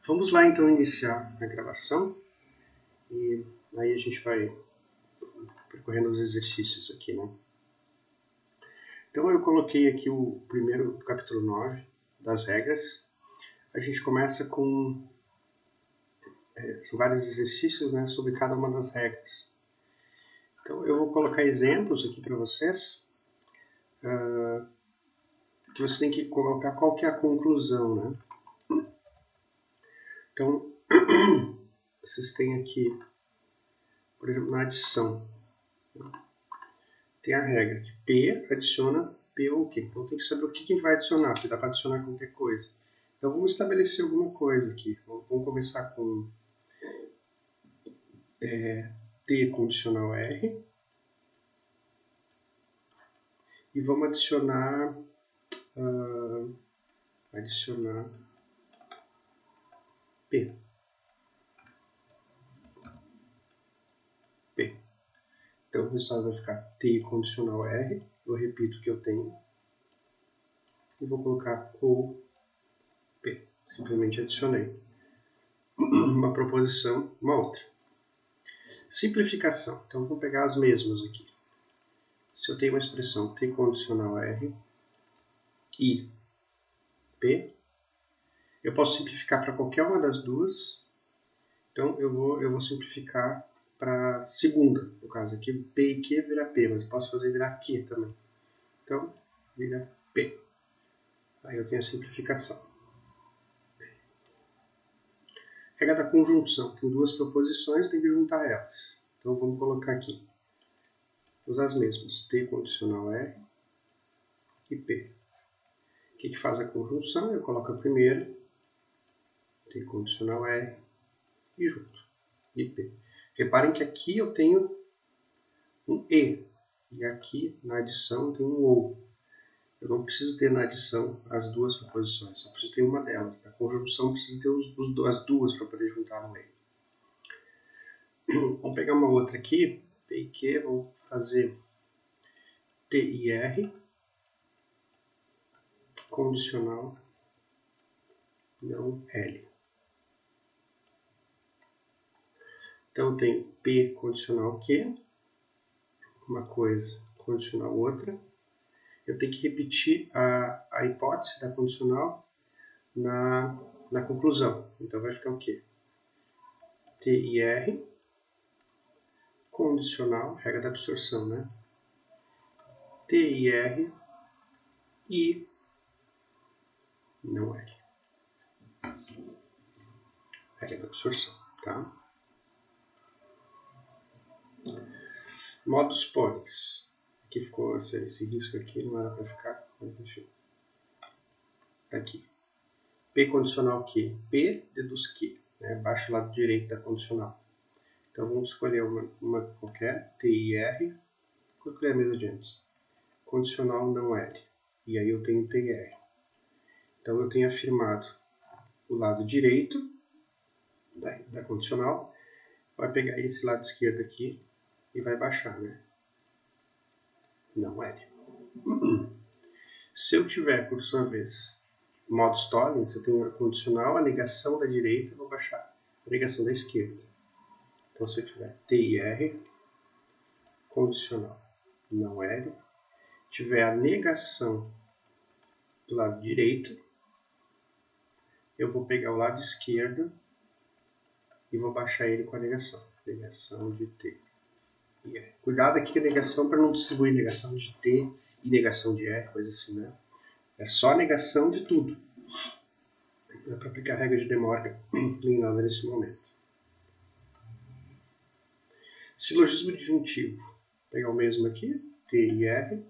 Vamos lá então iniciar a gravação e aí a gente vai percorrendo os exercícios aqui, né? Então eu coloquei aqui o primeiro capítulo 9 das regras. A gente começa com são vários exercícios, né, sobre cada uma das regras. Então eu vou colocar exemplos aqui para vocês, que você tem que colocar qual que é a conclusão, né? Então vocês têm aqui, por exemplo, na adição, tem a regra que P adiciona P ou Q. Então tem que saber o que a gente vai adicionar, porque dá para adicionar qualquer coisa. Então vamos estabelecer alguma coisa aqui. Vamos começar com T condicional R. E vamos adicionar P. Então o resultado vai ficar T condicional R. Eu repito o que eu tenho. E vou colocar ou P. Simplesmente adicionei uma proposição, uma outra. Simplificação. Então vamos pegar as mesmas aqui. Se eu tenho uma expressão T condicional R e P, eu posso simplificar para qualquer uma das duas. Então eu vou simplificar para a segunda, no caso aqui, P e Q vira P, mas eu posso fazer virar Q também. Então, vira P. Aí eu tenho a simplificação. Regra da conjunção. Tem duas proposições, tem que juntar elas. Então vamos colocar aqui. Usar as mesmas. T condicional R e P. O que faz a conjunção? Eu coloco a primeira, T condicional R, e junto. E P. Reparem que aqui eu tenho um E. E aqui na adição tem um OU. Eu não preciso ter na adição as duas proposições, só preciso ter uma delas. Na conjunção preciso ter as duas para poder juntar no meio. Vamos pegar uma outra aqui, P e Q, vamos fazer T e R, condicional, não L. Então eu tenho P condicional Q, uma coisa condicional outra. Eu tenho que repetir a hipótese da condicional na conclusão. Então vai ficar o quê? T e R, condicional, regra da absorção, né? T e R e não L. Regra da absorção, tá? Modos pólex. Aqui ficou esse risco aqui, não era para ficar, mas enfim. Tá aqui. P condicional Q. P deduz Q, né? Baixo lado direito da condicional. Então vamos escolher uma qualquer, T e R. Vou escolher a mesma de antes. Condicional não L. E aí eu tenho T e R. Então eu tenho afirmado o lado direito da condicional. Vai pegar esse lado esquerdo aqui e vai baixar, né? Não L. Se eu tiver, por sua vez, modo Stalin, se eu tenho a condicional, a negação da direita, eu vou baixar a negação da esquerda. Então se eu tiver T e R, condicional não L, tiver a negação do lado direito, eu vou pegar o lado esquerdo e vou baixar ele com a negação. Negação de T e R. Cuidado aqui com a negação para não distribuir negação de T e negação de R, coisa assim, né? É só a negação de tudo. Não é para aplicar a regra de De Morgan nem nada nesse momento. Silogismo disjuntivo. Vou pegar o mesmo aqui, T e R.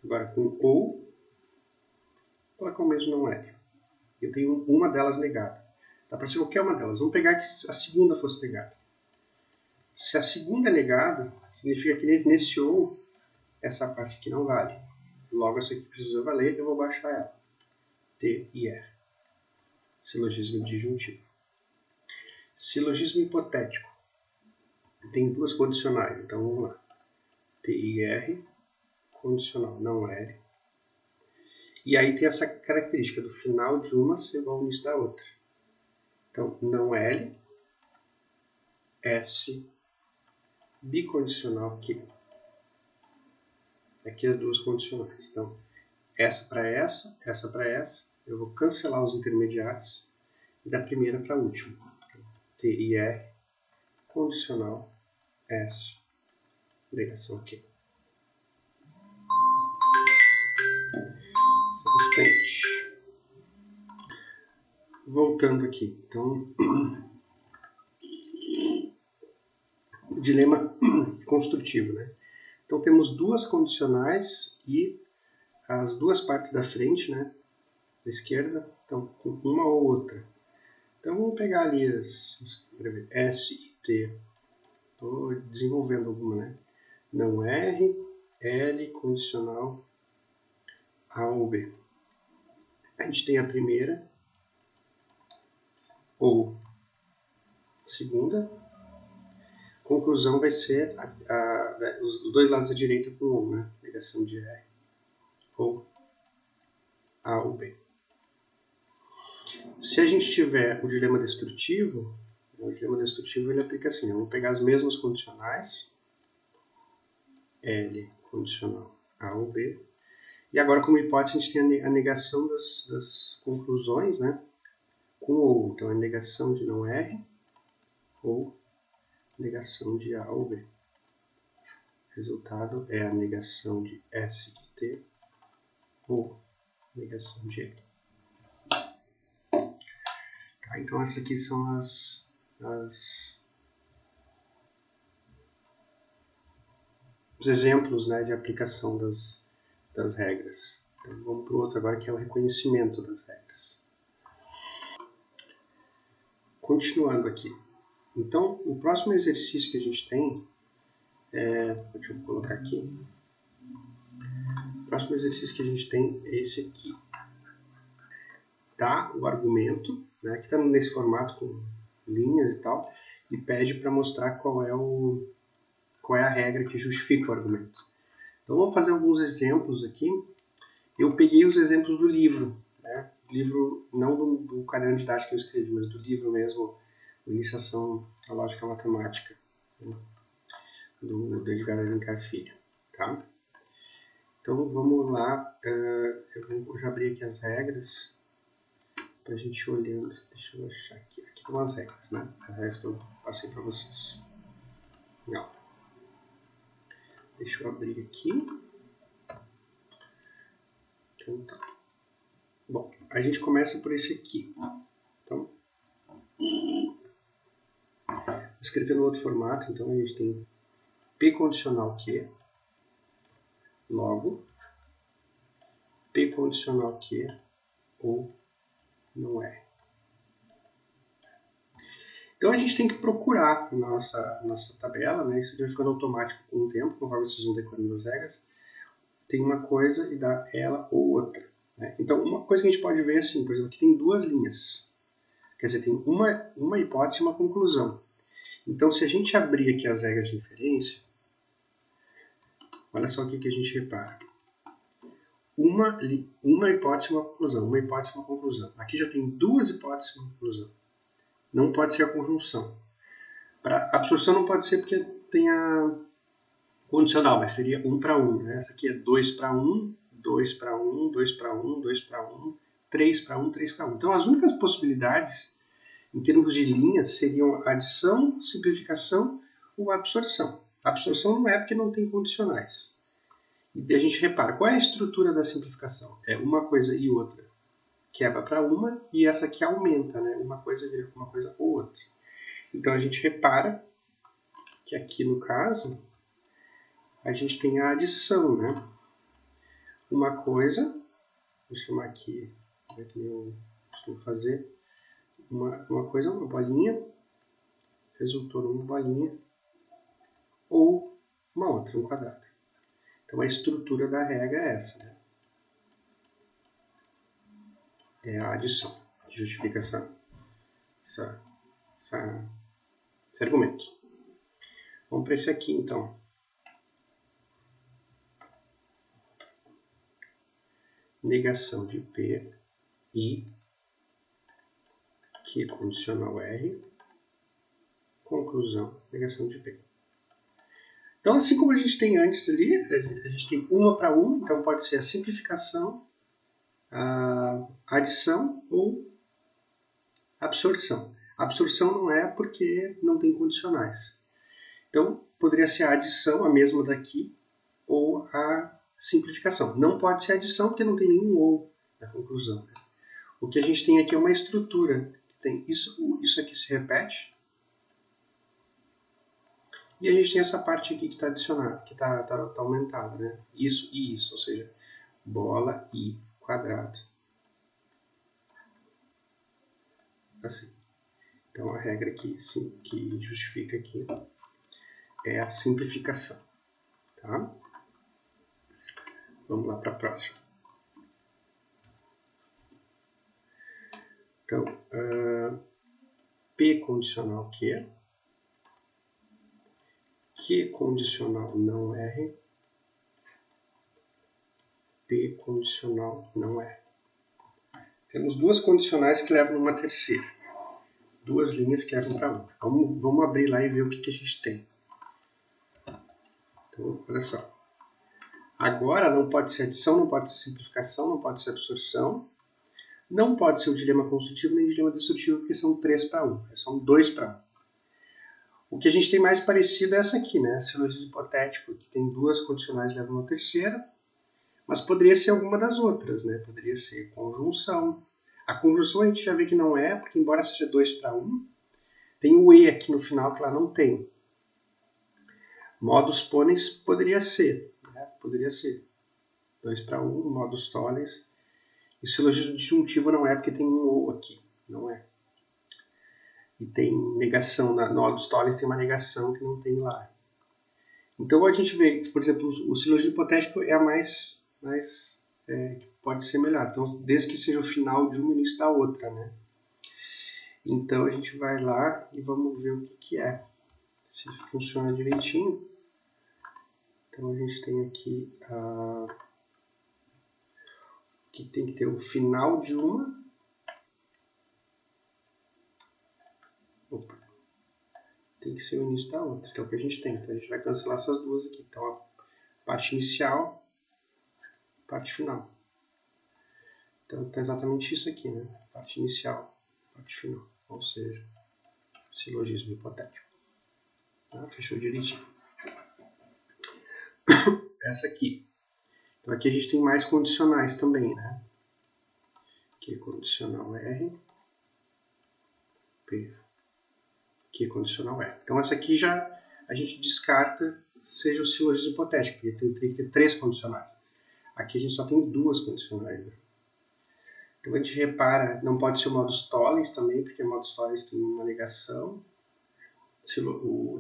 Agora com ou, colocar o mesmo não L. Eu tenho uma delas negada. Dá para ser qualquer uma delas. Vamos pegar que a segunda fosse negada. Se a segunda é negada, significa que nesse ou, essa parte aqui não vale. Logo, essa aqui precisa valer, eu vou baixar ela. T e R. Silogismo disjuntivo. Silogismo hipotético. Tem duas condicionais, então vamos lá. T e R, condicional não L. E aí tem essa característica do final de uma ser igual ao início da outra. Então, não L, S, bicondicional Q. Aqui as duas condicionais. Então, essa para essa para essa. Eu vou cancelar os intermediários e da primeira para a última. T e R, condicional S, ligação Q. Só um instante. Voltando aqui. Então, o dilema construtivo, né? Então temos duas condicionais e as duas partes da frente, né, da esquerda, estão com uma ou outra. Então vamos pegar ali as S e T. Estou desenvolvendo alguma, né? Não R, L, condicional A ou B. A gente tem a primeira ou segunda. Conclusão vai ser os dois lados da direita com ou, né? Ligação de R ou A ou B. Se a gente tiver o dilema destrutivo ele aplica assim, vamos pegar as mesmas condicionais, L, condicional A ou B, e agora como hipótese a gente tem a negação das conclusões, né, com ou, então a negação de não R ou negação de A ou B. O resultado é a negação de S e T ou negação de L. Tá, então essas aqui são os exemplos, né, de aplicação das regras. Então, vamos para o outro agora, que é o reconhecimento das regras. Continuando aqui. Então, o próximo exercício que a gente tem deixa eu colocar aqui. O próximo exercício que a gente tem é esse aqui. Dá o argumento, né, que está nesse formato com linhas e tal, e pede para mostrar qual é a regra que justifica o argumento. Então, vamos fazer alguns exemplos aqui. Eu peguei os exemplos do livro, né? Livro não do caderno didático que eu escrevi, mas do livro mesmo, Iniciação à Lógica Matemática, né? do Edgar Alencar Filho. Tá? Então vamos lá, eu já abri aqui as regras para a gente ir olhando. Deixa eu achar aqui. Aqui estão as regras, né? As regras que eu passei para vocês. Não. Deixa eu abrir aqui. Então tá. Bom, a gente começa por esse aqui. Então, vou escrever no outro formato, então a gente tem P condicional Q, logo, P condicional Q ou não é. Então a gente tem que procurar na nossa tabela, né? Isso vai ficando automático com o tempo, conforme vocês vão decorando as regras. Tem uma coisa e dá ela ou outra. Né? Então uma coisa que a gente pode ver assim, por exemplo, aqui tem duas linhas. Quer dizer, tem uma hipótese e uma conclusão. Então se a gente abrir aqui as regras de inferência, olha só o que a gente repara. Uma hipótese e uma conclusão, uma hipótese e uma conclusão. Aqui já tem duas hipóteses e uma conclusão. Não pode ser a conjunção. Para absorção não pode ser porque tem a condicional, mas seria 1 para 1. Né? Essa aqui é 2 para 1, 2 para 1, 2 para 1, 2 para 1, 3 para 1, 3 para 1. Então as únicas possibilidades em termos de linhas seriam adição, simplificação ou absorção. A absorção não é porque não tem condicionais. E a gente repara, qual é a estrutura da simplificação? É uma coisa e outra. Quebra para uma e essa aqui aumenta, né? Uma coisa vira uma coisa ou outra. Então a gente repara que aqui no caso a gente tem a adição, né? Uma coisa, vou chamar aqui, como é que eu costumo fazer, uma coisa, uma bolinha, resultou numa bolinha, ou uma outra, um quadrado. Então a estrutura da regra é essa, né? É a adição, que justifica esse argumento. Vamos para esse aqui, então. negação de P, I, Q condicional R, conclusão, negação de P. Então, assim como a gente tem antes ali, a gente tem uma para uma, então pode ser a simplificação, a adição ou absorção. A absorção não é porque não tem condicionais. Então, poderia ser a adição, a mesma daqui, ou a simplificação. Não pode ser a adição porque não tem nenhum ou na conclusão. O que a gente tem aqui é uma estrutura. Tem isso aqui se repete. E a gente tem essa parte aqui que está adicionada, que está aumentada, né? Isso e isso, ou seja, bola I quadrado. Assim. Então a regra que justifica aqui é a simplificação. Tá? Vamos lá para a próxima. Então, P condicional Q. Q condicional não R. P condicional não R. Temos duas condicionais que levam a uma terceira. Duas linhas que levam para uma. Vamos abrir lá e ver o que a gente tem. Então, olha só. Agora não pode ser adição, não pode ser simplificação, não pode ser absorção. Não pode ser o dilema construtivo nem o dilema destrutivo, porque são 3 para 1. São 2 para 1. O que a gente tem mais parecido é essa aqui, né? Silogismo hipotético, que tem duas condicionais levam a uma terceira. Mas poderia ser alguma das outras, né? Poderia ser conjunção. A conjunção a gente já vê que não é, porque embora seja 2 para 1, tem o E aqui no final que lá não tem. Modus ponens poderia ser, né? Poderia ser 2 para 1, modus tollens. E silogismo disjuntivo não é, porque tem um ou aqui, não é. E tem negação, no modus tollens tem uma negação que não tem lá. Então a gente vê, por exemplo, o silogismo hipotético é a mais pode ser melhor. Então, desde que seja o final de uma e o início da outra, né? Então a gente vai lá e vamos ver o que é, se funciona direitinho. Então a gente tem aqui que tem que ter o final de uma. Opa. Tem que ser o início da outra, que é o que a gente tem. Então a gente vai cancelar essas duas aqui. Então a parte inicial, parte final. Então tá exatamente isso aqui, né? Parte inicial, parte final. Ou seja, silogismo hipotético. Tá? Fechou direitinho. Essa aqui. Então aqui a gente tem mais condicionais também, né? Q condicional R, P, Q condicional R. Então essa aqui já a gente descarta seja o silogismo hipotético, porque tem que ter 3 condicionais. Aqui a gente só tem 2 condicionais, né? Então a gente repara, não pode ser o modus tollens também, porque o modus tollens tem uma negação,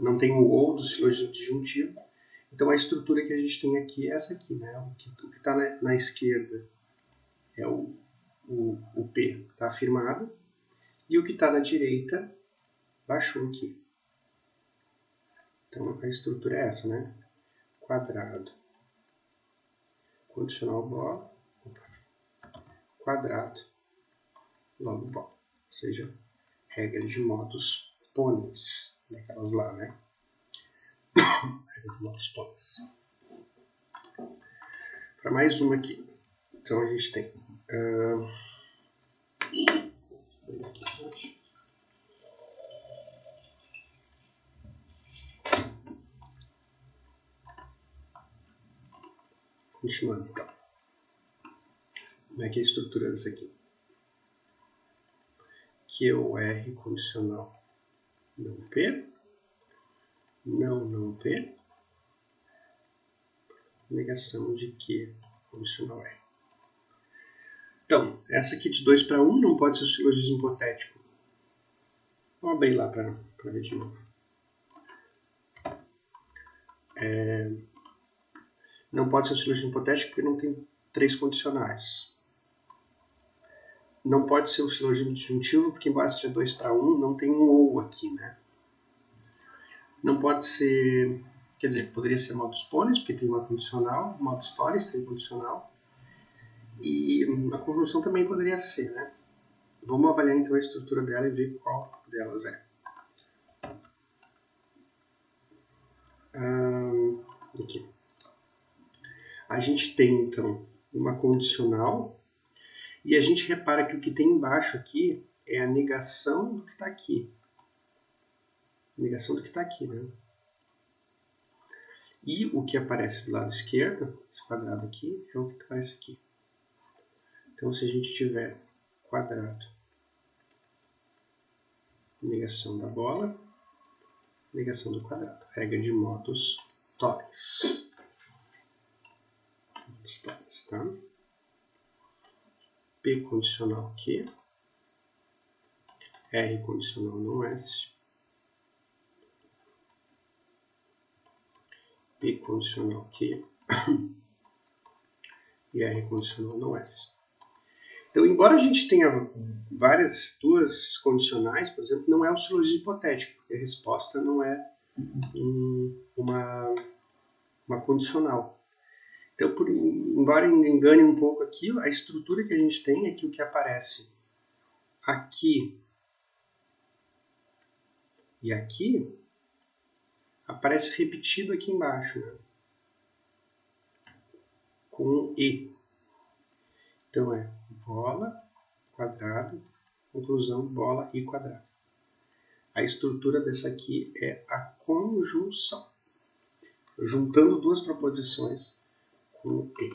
não tem o ou do silogismo disjuntivo. Então a estrutura que a gente tem aqui é essa aqui, né? O que está na esquerda é o P que está afirmado, e o que está na direita baixou aqui. Então a estrutura é essa, né? Quadrado, condicional bola, quadrado, logo bola. Ou seja, regra de modus ponens, daquelas lá, né? Regra de modus ponens. Para mais uma aqui. Então a gente tem continuando então. Como é que é a estrutura dessa aqui? QR condicional não P, não P, negação de Q condicional R. Então, essa aqui de 2 para 1 não pode ser o silogismo hipotético. Vamos abrir lá para ver de novo. Não pode ser o silogismo hipotético porque não tem 3 condicionais. Não pode ser o silogismo disjuntivo porque, embora seja 2 para 1, não tem um ou aqui, né? Não pode ser... Quer dizer, poderia ser modus ponens, porque tem uma condicional. Modus tollens tem condicional. E a conjunção também poderia ser, né? Vamos avaliar então a estrutura dela e ver qual delas é. Aqui. A gente tem então uma condicional e a gente repara que o que tem embaixo aqui é a negação do que está aqui. Negação do que está aqui, né? E o que aparece do lado esquerdo, esse quadrado aqui, é o que aparece aqui. Então, se a gente tiver quadrado, negação da bola, negação do quadrado. Regra de modos tolis. Tá? P condicional Q, R condicional não S, P condicional Q e R condicional não S. Então, embora a gente tenha duas condicionais, por exemplo, não é um silogismo hipotético, porque a resposta não é uma condicional. Então, embora engane um pouco aqui, a estrutura que a gente tem é que o que aparece aqui e aqui aparece repetido aqui embaixo, né? Com E. Então é bola, quadrado, conclusão, bola e quadrado. A estrutura dessa aqui é a conjunção. Juntando duas proposições com E.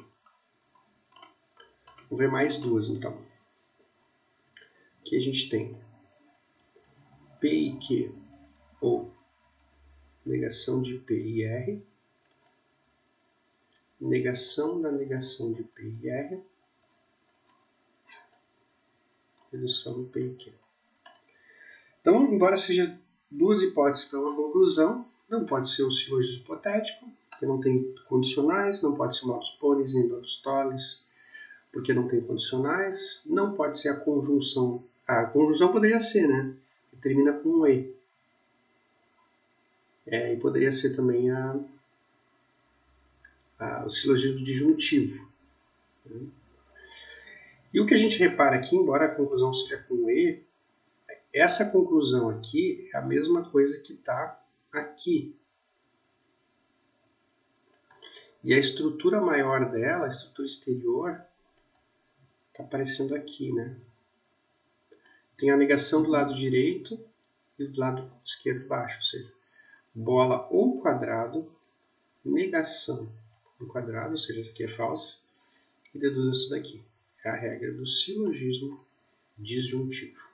Vamos ver mais duas, então. Aqui a gente tem P e Q, ou negação de P e R, negação da negação de P e R, redução P e Q. Então, embora seja duas hipóteses para uma conclusão, não pode ser um silogismo hipotético, porque não tem condicionais, não pode ser modus ponens nem modus tollens, porque não tem condicionais, não pode ser a conjunção. A conjunção poderia ser, né? Que termina com um E. E poderia ser também o silogismo disjuntivo. Né? E o que a gente repara aqui, embora a conclusão seja com E, essa conclusão aqui é a mesma coisa que está aqui. E a estrutura maior dela, a estrutura exterior, está aparecendo aqui, né? Tem a negação do lado direito e do lado esquerdo baixo, ou seja, bola ou quadrado, negação do quadrado, ou seja, isso aqui é falsa, e deduz isso daqui. É a regra do silogismo disjuntivo.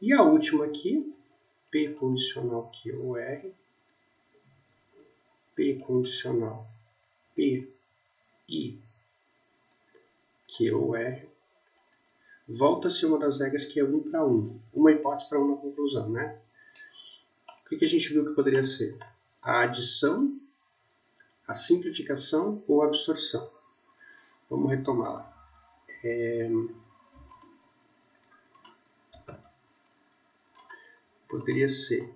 E a última aqui, P condicional Q ou R, P condicional P e Q ou R, volta a ser uma das regras que é 1 para 1. Uma hipótese para uma conclusão, né? O que a gente viu que poderia ser? A adição, a simplificação ou a absorção. Vamos retomá-la. Poderia ser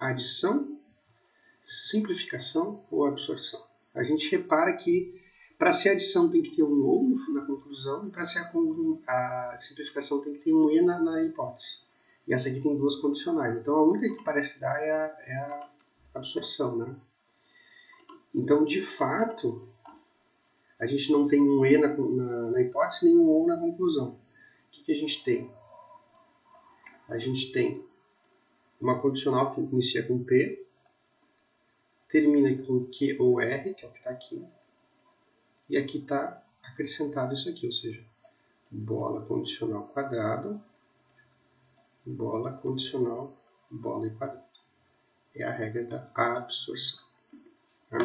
adição, simplificação ou absorção. A gente repara que para ser adição tem que ter um ou na conclusão e para ser a simplificação tem que ter um e na hipótese. E essa aqui tem duas condicionais. Então a única que parece que dá é a absorção, né? Então, de fato, a gente não tem um e na hipótese nem um ou na conclusão. O que a gente tem? A gente tem uma condicional que inicia com P, termina com Q ou R, que é o que está aqui, e aqui está acrescentado isso aqui, ou seja, bola condicional quadrado, bola condicional bola e quadrado. É a regra da absorção. Tá?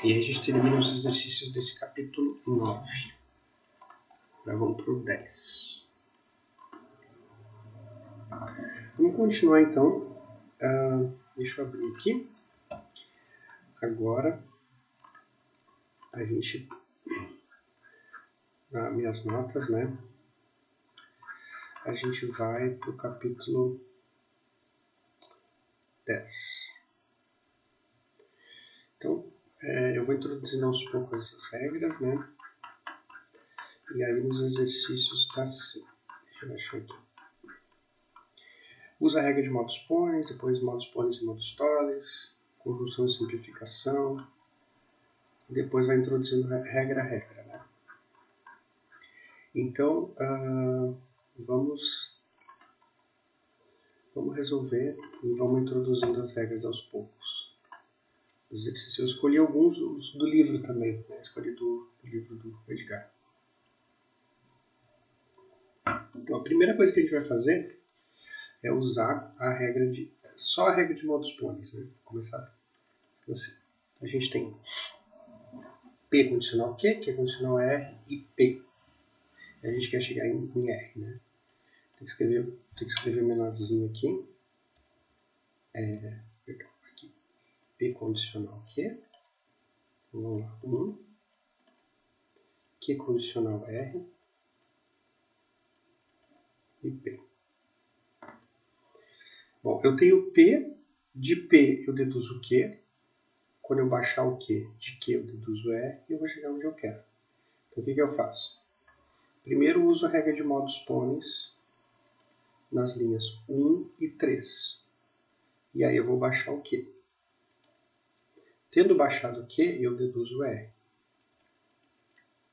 E aí a gente termina os exercícios desse capítulo 9. Agora vamos para o 10. Vamos continuar então. Deixa eu abrir aqui. Agora a gente, nas minhas notas, né? A gente vai para o capítulo 10. Então, eu vou introduzindo aos poucos as regras, né? E aí nos exercícios está assim. Deixa eu achar aqui. Usa a regra de modus ponens, depois modus ponens e modus tollens, conjunção e simplificação. Depois vai introduzindo regra a regra, né? Então, vamos resolver e vamos introduzindo as regras aos poucos. Os exercícios. Eu escolhi alguns do livro também, né? Escolhi do livro do Edgar. Então, a primeira coisa que a gente vai fazer é usar a regra só a regra de modus ponens, né? Vou começar assim. A gente tem P condicional Q, Q condicional R e P. A gente quer chegar em R, né? Tem que escrever menorzinho aqui. Aqui. P condicional Q. Então, vamos lá. 1. Q condicional R. E P. Bom, eu tenho P. De P eu deduzo o Q. Quando eu baixar o Q de Q eu deduzo R. E eu vou chegar onde eu quero. Então, o que eu faço? Primeiro uso a regra de modus ponens nas linhas 1 e 3. E aí eu vou baixar o Q. Tendo baixado o Q, eu deduzo R.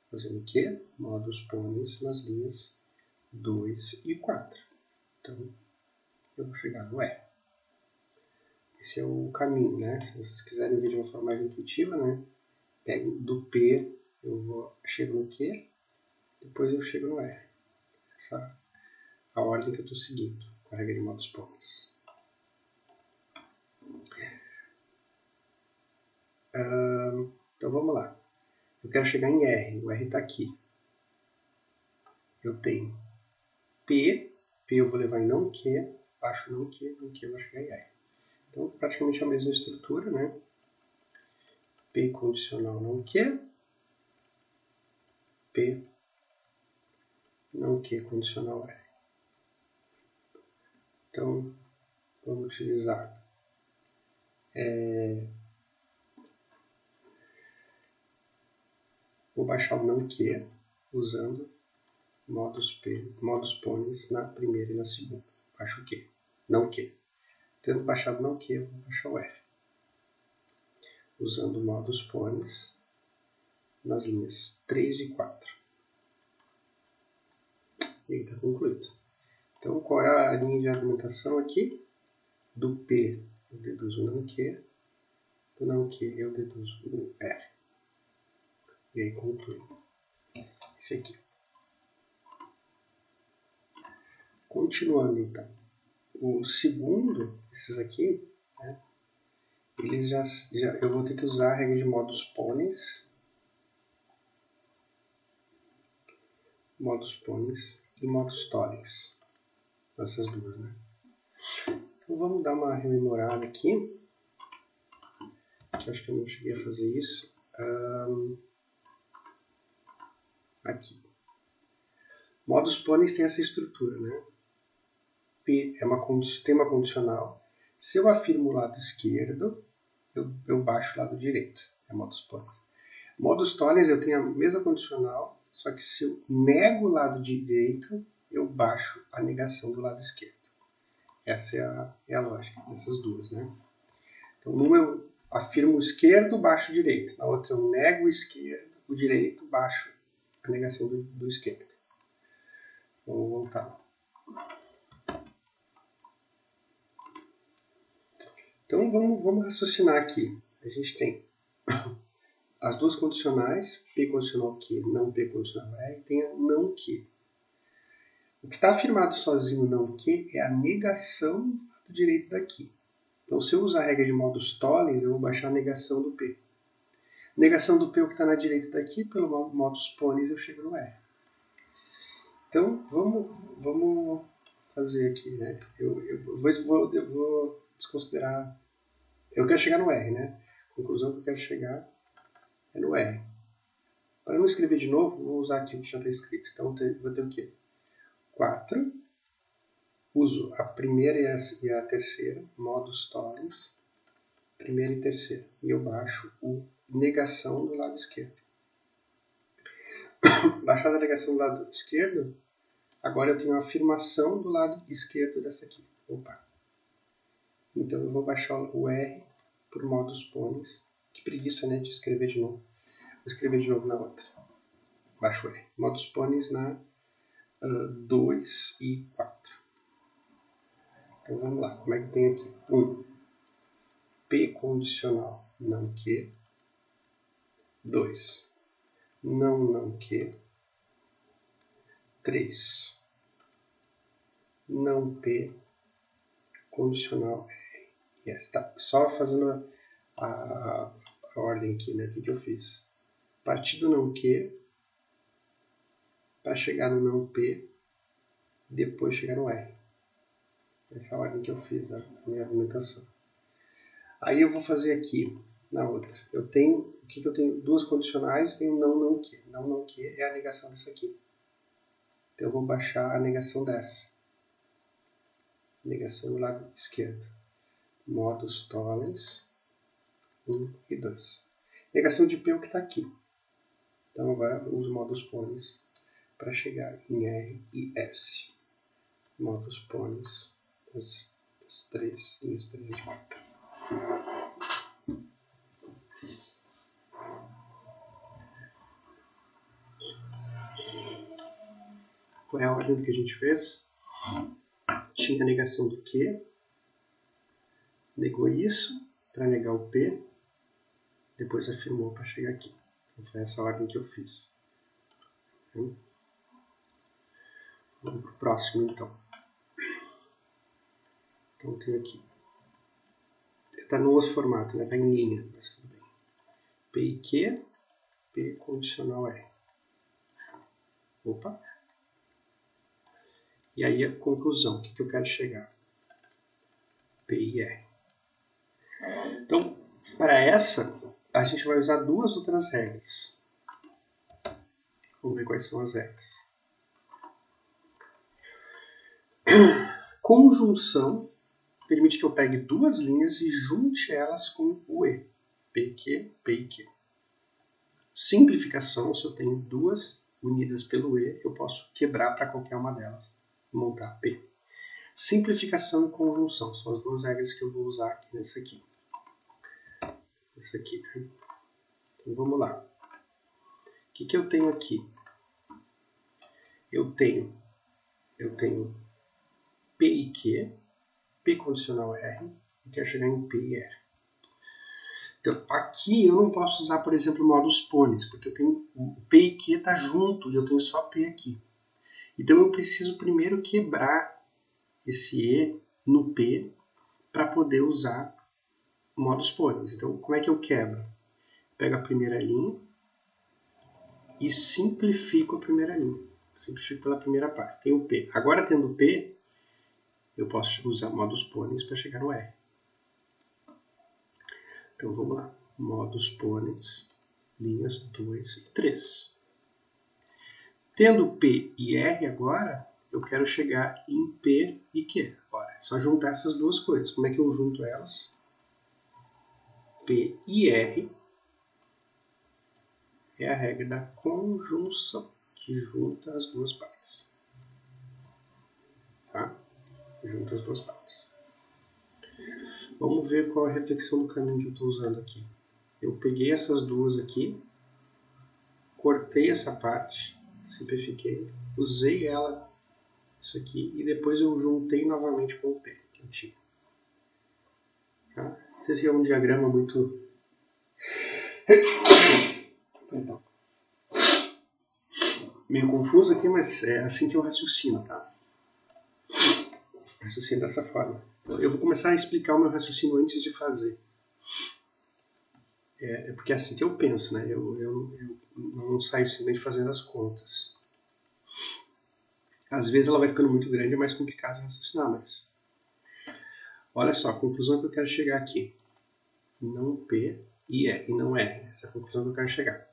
Fazendo o Q, modus ponens nas linhas 2 e 4. Então, eu vou chegar no R. Esse é o caminho, né? Se vocês quiserem ver de uma forma mais intuitiva, né? Pego do P, chego no Q, depois eu chego no R. Essa é a ordem que eu estou seguindo com a regra de modus ponens. Então vamos lá. Eu quero chegar em R. O R está aqui. Eu tenho P. P eu vou levar em não Q. Baixo não Q eu vou chegar em R. Então, praticamente a mesma estrutura, né? P condicional não Q. P não Q condicional R. Então, vamos utilizar vou baixar o não Q usando modus ponens na primeira e na segunda. Baixo o Q, não Q. Tendo baixado não Q, eu vou baixar o R. Usando modus ponens nas linhas 3 e 4. E aí está concluído. Então, qual é a linha de argumentação aqui? Do P eu deduzo o não Q, do não Q eu deduzo o R. E aí conclui. Esse aqui. Continuando então. O segundo, esses aqui, né, eles eu vou ter que usar a regra de modus ponens e modus tollens. Essas duas, né? Então vamos dar uma rememorada aqui. Que eu acho que eu não cheguei a fazer isso. Aqui. Modus ponens tem essa estrutura, né? P tem uma condicional. Se eu afirmo o lado esquerdo, eu baixo o lado direito. É modus ponens. Modus tollens eu tenho a mesma condicional, só que se eu nego o lado direito, eu baixo a negação do lado esquerdo. Essa é a lógica dessas duas, né? Então, numa eu afirmo o esquerdo, baixo o direito. Na outra eu nego o direito, baixo a negação do esquerdo. Então, vou voltar. Então, vamos raciocinar aqui. A gente tem as duas condicionais, P condicional Q, não P condicional R, e tem a não Q. O que está afirmado sozinho não Q é a negação do direito daqui. Então, se eu usar a regra de modus tollens, eu vou baixar a negação do P. Negação do P, o que está na direita daqui, pelo modus ponens, eu chego no R. Então, vamos fazer aqui, né? Eu vou desconsiderar. Eu quero chegar no R, né? A conclusão que eu quero chegar é no R. Para não escrever de novo, vou usar aqui o que já está escrito. Então, vou ter o quê? 4. Uso a primeira e a terceira, modus tollens, primeira e terceira. E eu baixo o negação do lado esquerdo. Baixada a negação do lado esquerdo, agora eu tenho a afirmação do lado esquerdo dessa aqui. Opa! Então eu vou baixar o R por modus ponens. Que preguiça, né, de escrever de novo. Vou escrever de novo na outra. Baixo o R. Modus ponens na 2 e 4. Então vamos lá. Como é que eu tenho aqui? 1. P condicional não que. 2. Não que. 3. Não P condicional R. Yes, tá. Só fazendo a ordem aqui, né? O que eu fiz? Partir do não que para chegar no não P, depois chegar no R. Essa é a ordem que eu fiz, a minha argumentação. Aí eu vou fazer aqui, na outra. Eu tenho, o que eu tenho? Duas condicionais, tenho não que. Não que é a negação dessa aqui. Então eu vou baixar a negação dessa. Negação do lado esquerdo. Modus tollens 1 e 2. Negação de P é o que está aqui. Então agora eu uso modus ponens para chegar em R e S. Modus ponens as 3 e os 3 voltam. Qual é a ordem que a gente fez? Tinha a negação do Q, negou isso para negar o P, depois afirmou para chegar aqui. Então foi essa ordem que eu fiz. Vamos para o próximo então. Então eu tenho aqui. Está no outro formato, né? Está em linha, mas tudo bem. P e Q, P condicional R. Opa! E aí a conclusão, o que eu quero chegar? P e R. Então, para essa, a gente vai usar duas outras regras. Vamos ver quais são as regras. Conjunção permite que eu pegue duas linhas e junte elas com o E. PQ, P e Q. Simplificação, se eu tenho duas unidas pelo E, eu posso quebrar para qualquer uma delas e montar P. Simplificação e conjunção são as duas regras que eu vou usar aqui nessa aqui. Essa aqui. Então vamos lá. O que eu tenho aqui? Eu tenho P e Q, P condicional R, e quero chegar em P e R. Então, aqui eu não posso usar, por exemplo, modus ponens, porque eu tenho o P e Q está junto e eu tenho só P aqui. Então eu preciso primeiro quebrar esse E no P para poder usar modus ponens. Então, como é que eu quebro? Pego a primeira linha e simplifico a primeira linha. Simplifico pela primeira parte. Tem o P. Agora, tendo o P, eu posso usar modus ponens para chegar no R. Então, vamos lá. Modus ponens, linhas 2 e 3. Tendo P e R agora, eu quero chegar em P e Q. Agora, é só juntar essas duas coisas. Como é que eu junto elas? P e R é a regra da conjunção, que junta as duas partes. Tá? Junta as duas partes. Vamos ver qual é a reflexão do caminho que eu estou usando aqui. Eu peguei essas duas aqui, cortei essa parte, simplifiquei, usei ela, isso aqui, e depois eu juntei novamente com o P, que eu tinha. Tá? Não sei se é um diagrama muito... Perdão. Meio confuso aqui, mas é assim que eu raciocino, tá? Raciocino dessa forma. Eu vou começar a explicar o meu raciocínio antes de fazer. Porque é assim que eu penso, né? Eu não saio simplesmente fazendo as contas. Às vezes ela vai ficando muito grande, é mais complicado de raciocinar, mas... Olha só, a conclusão que eu quero chegar aqui. Não P e E, e não R. Essa é a conclusão que eu quero chegar.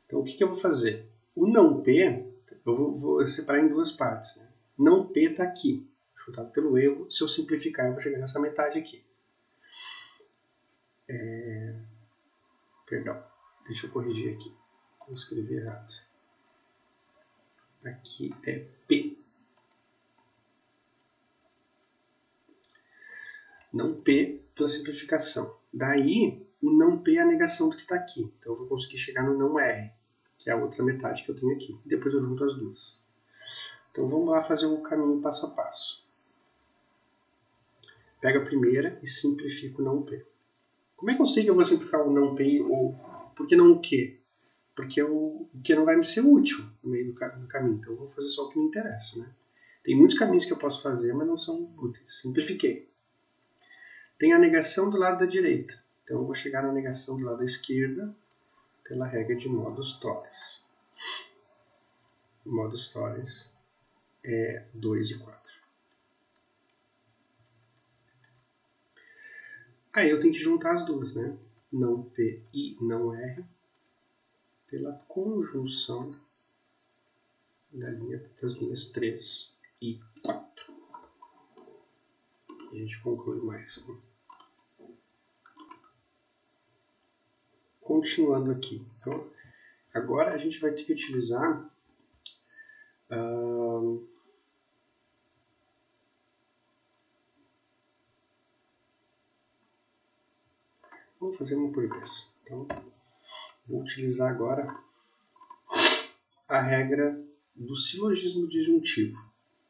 Então, o que eu vou fazer? O não P, eu vou separar em duas partes. Né? Não P está aqui, chutado pelo erro. Se eu simplificar, eu vou chegar nessa metade aqui. Perdão, deixa eu corrigir aqui. Vou escrever errado. Aqui é P. Não P pela simplificação. Daí, o não P é a negação do que está aqui. Então, eu vou conseguir chegar no não R, que é a outra metade que eu tenho aqui. Depois eu junto as duas. Então, vamos lá fazer o caminho passo a passo. Pego a primeira e simplifico o não P. Como é que eu sei que eu vou simplificar o não P ou por que não o Q? Porque o Q não vai me ser útil no meio do caminho. Então, eu vou fazer só o que me interessa, né? Tem muitos caminhos que eu posso fazer, mas não são úteis. Simplifiquei. Tem a negação do lado da direita. Então, eu vou chegar na negação do lado da esquerda pela regra de modus tollens. Modus tollens é 2 e 4. Aí eu tenho que juntar as duas, né? Não P e não R pela conjunção das linhas 3 e 4. E a gente conclui mais. Continuando aqui. Então, agora a gente vai ter que utilizar vamos fazer uma por vez. Então, vou utilizar agora a regra do silogismo disjuntivo.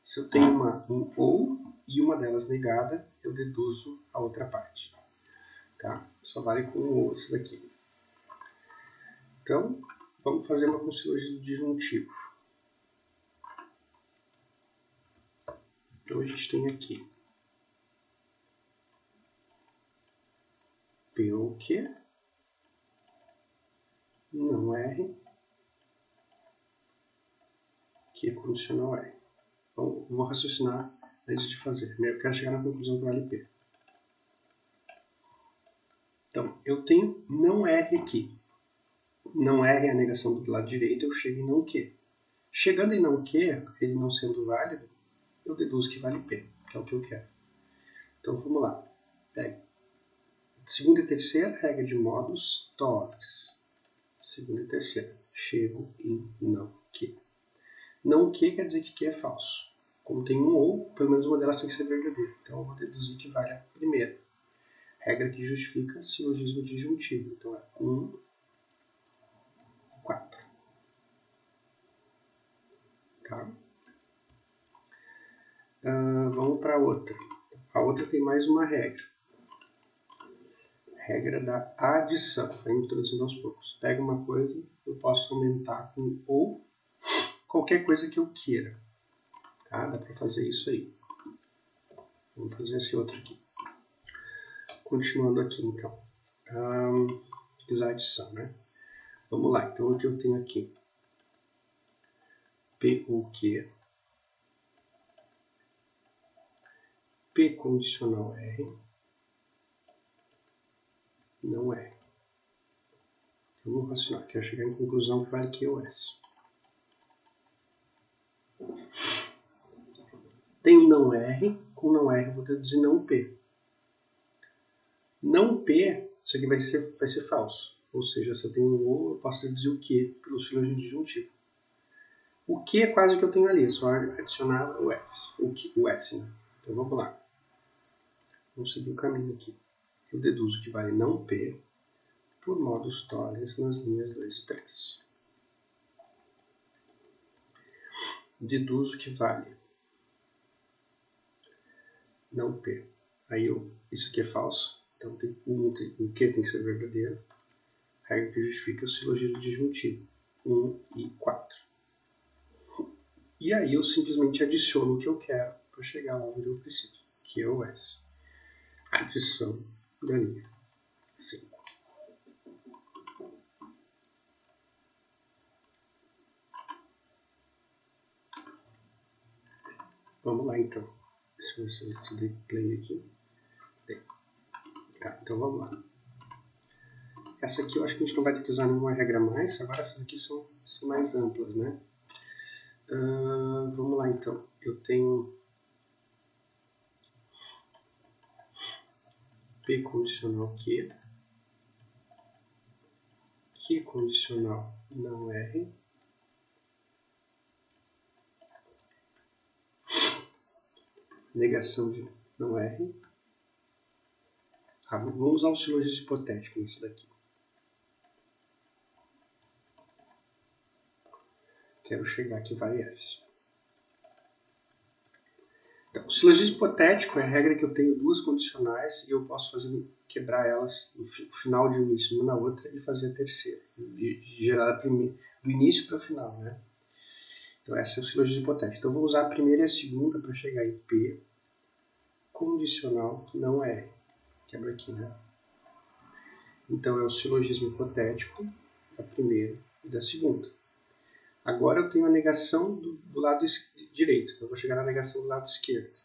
Se eu tenho um ou e uma delas negada, eu deduzo a outra parte. Tá? Só vale com o ou isso daqui. Então, vamos fazer uma com silogismo disjuntivo. Então, a gente tem aqui P ou Q, não R, Q condicional R. Então, vou raciocinar antes de fazer. Eu quero chegar na conclusão que vale P. Então, eu tenho não R aqui. Não R é a negação do lado direito, eu chego em não Q. Chegando em não Q, ele não sendo válido, eu deduzo que vale P, que é o que eu quero. Então, vamos lá. Pego. Segunda e terceira, regra de modus tollens. Segunda e terceira. Chego em não Q. Não Q quer dizer que Q é falso. Como tem um ou, pelo menos uma delas tem que ser verdadeira. Então, eu vou deduzir que vale a primeira. Regra que justifica silogismo disjuntivo. Então, é 1, 4. Tá? Vamos para a outra. A outra tem mais uma regra. Regra da adição. Vai introduzindo aos poucos. Pega uma coisa, eu posso aumentar com ou qualquer coisa que eu queira. Tá? Dá para fazer isso aí. Vamos fazer esse outro aqui. Continuando aqui, então. Fiz a adição, né? Vamos lá. Então, o que eu tenho aqui? P ou Q. P condicional R. Não é. Então, vamos raciocinar. Quero chegar em conclusão que vale Q ou S. Tenho não R. Com não R, vou deduzir não P. Não P, isso aqui vai ser falso. Ou seja, se eu tenho um ou, eu posso deduzir o Q pelo silogismo disjuntivo. O Q é quase o que eu tenho ali, é só adicionar o S. O S, né? Então vamos lá. Vamos seguir o caminho aqui. Eu deduzo que vale não P por modus tollens nas linhas 2 e 3. Deduzo que vale não P. Aí isso aqui é falso. Então o Q tem que ser verdadeiro. Regra que justifica o silogismo disjuntivo. 1 e 4. E aí eu simplesmente adiciono o que eu quero para chegar lá onde eu preciso, que é o S. Adição da linha 5. Vamos lá então. Deixa eu ver se eu dei play aqui. Tá, então vamos lá. Essa aqui eu acho que a gente não vai ter que usar nenhuma regra mais. Agora essas aqui são mais amplas, né? Vamos lá então. Eu tenho P condicional Q. que condicional não R, negação de não R. Vamos usar um silogismo hipotético nisso daqui. Quero chegar aqui vale S. Então, o silogismo hipotético é a regra que eu tenho duas condicionais e eu posso quebrar elas no final de um início uma na outra e fazer a terceira. Gerar do início para o final, né? Então, essa é o silogismo hipotético. Então, eu vou usar a primeira e a segunda para chegar em P condicional não R. Quebra aqui, né? Então, é o silogismo hipotético da primeira e da segunda. Agora eu tenho a negação do lado direito. Então, eu vou chegar na negação do lado esquerdo.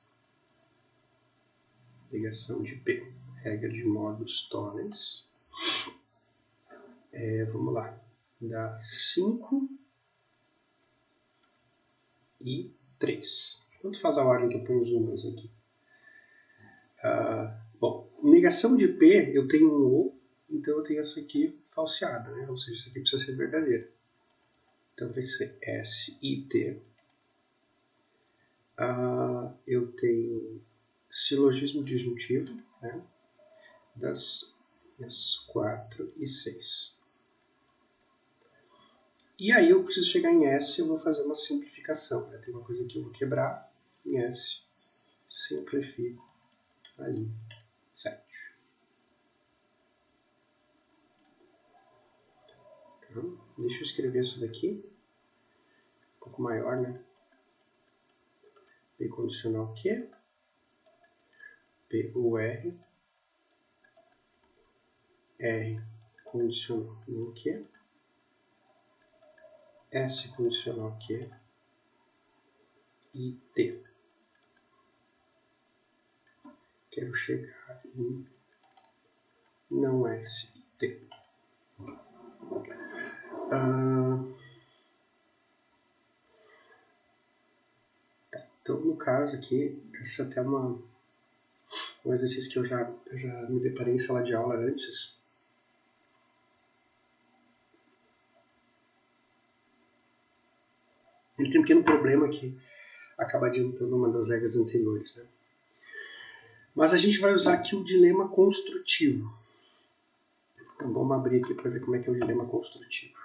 Negação de P. Regra de módulos Tollens. Vamos lá. Dá 5 e 3. Tanto faz a ordem que eu ponho os números aqui. Bom, negação de P, eu tenho um ou, então eu tenho essa aqui falseada, né? Ou seja, isso aqui precisa ser verdadeira. Então vai ser SIT. Eu tenho silogismo disjuntivo, né? Das 4 e 6. E aí eu preciso chegar em S, eu vou fazer uma simplificação. Né? Tem uma coisa que eu vou quebrar, em S, simplifico ali, 7. Então, deixa eu escrever isso daqui, um pouco maior, né? P condicional Q, PUR, R condicional no Q, S condicional Q e T. Quero chegar em não S e T. Então, no caso aqui, esse é até um exercício que eu já me deparei em sala de aula antes. Ele tem um pequeno problema que acaba adiantando uma das regras anteriores, né? Mas a gente vai usar aqui o dilema construtivo. Então vamos abrir aqui para ver como é que é o dilema construtivo.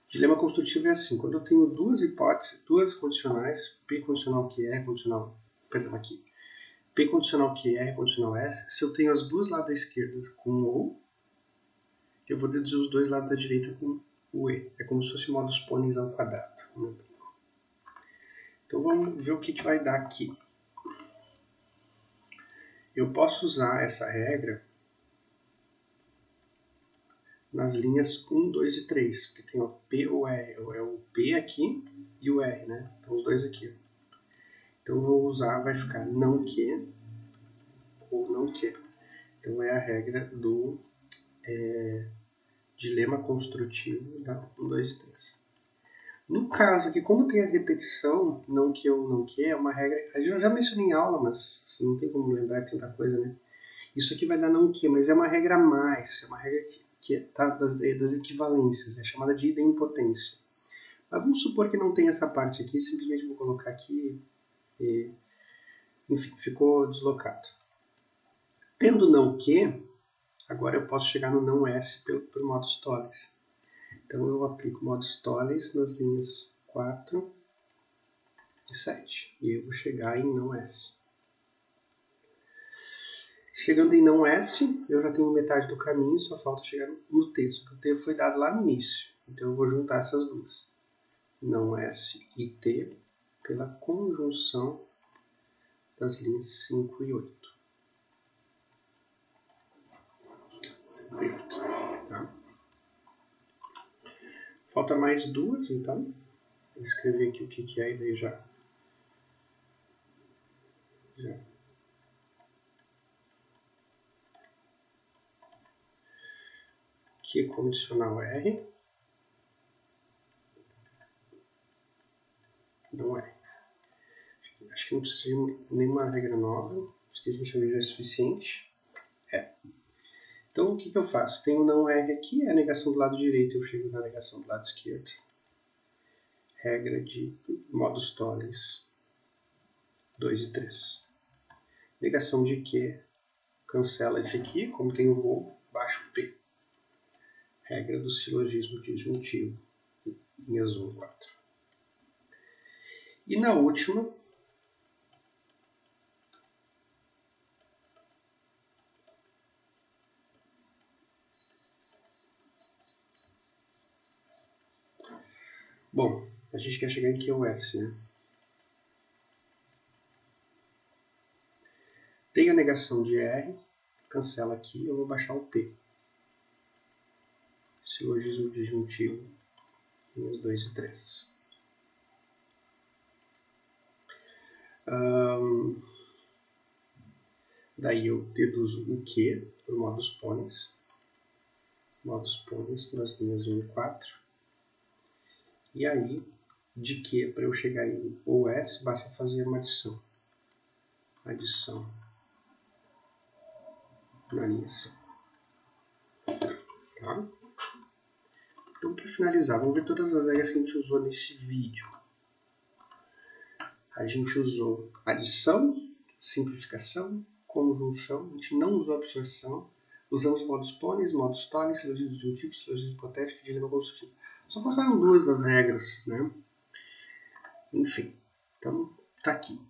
O dilema construtivo é assim, quando eu tenho duas hipóteses, duas condicionais, P condicional QR, condicional, perdão, aqui, P condicional QR, condicional S, se eu tenho as duas lados da esquerda com ou, eu vou deduzir os dois lados da direita com o E. É como se fosse modus ponens ao quadrado. Então vamos ver o que vai dar aqui. Eu posso usar essa regra nas linhas 1, 2 e 3, porque tem o P ou R, é o P aqui e o R, né? Então os dois aqui. Então eu vou usar, vai ficar não que ou não que. Então é a regra do dilema construtivo da 1, 2 e 3. No caso aqui, como tem a repetição, não que ou não que, é uma regra, eu já mencionei em aula, mas assim, não tem como lembrar de tanta coisa, né? Isso aqui vai dar não que, mas é uma regra a mais, é uma regra que está das equivalências, é chamada de idempotência. Mas vamos supor que não tem essa parte aqui, simplesmente vou colocar aqui e, enfim, ficou deslocado. Tendo não que, agora eu posso chegar no não S por modus tollens. Então eu aplico modus tollens nas linhas 4 e 7. E eu vou chegar em não S. Chegando em não S, eu já tenho metade do caminho, só falta chegar no T. Só que o T foi dado lá no início. Então eu vou juntar essas duas. Não S e T pela conjunção das linhas 5 e 8. 5 e 8. Tá? Falta mais duas, então. Vou escrever aqui o que é e daí já. Q condicional R. Não é. Acho que não precisa de nenhuma regra nova. Acho que a gente já é suficiente. Então, o que eu faço? Tem o não R aqui, é a negação do lado direito, eu chego na negação do lado esquerdo. Regra de modus tollens 2 e 3. Negação de Q, cancela esse aqui, como tem o voo, baixo P. Regra do silogismo disjuntivo, linhas 1 e 4. E na última, bom, a gente quer chegar em QoS, né? Tem a negação de R, cancela aqui, eu vou baixar o P. Silogismo disjuntivo, linhas 2 e 3. Daí eu deduzo o Q por modus ponens. Modus ponens nas linhas 1 e 4. E aí, de Q para eu chegar em OS, basta fazer uma adição. Adição na linha 5. Tá? Então, para finalizar, vamos ver todas as regras que a gente usou nesse vídeo. A gente usou adição, simplificação, conjunção, a gente não usou absorção, usamos modus ponens, modus tollens, silogismo disjuntivo, silogismo hipotético e dilema consultivo. Só faltaram duas das regras, né? Enfim, então tá aqui.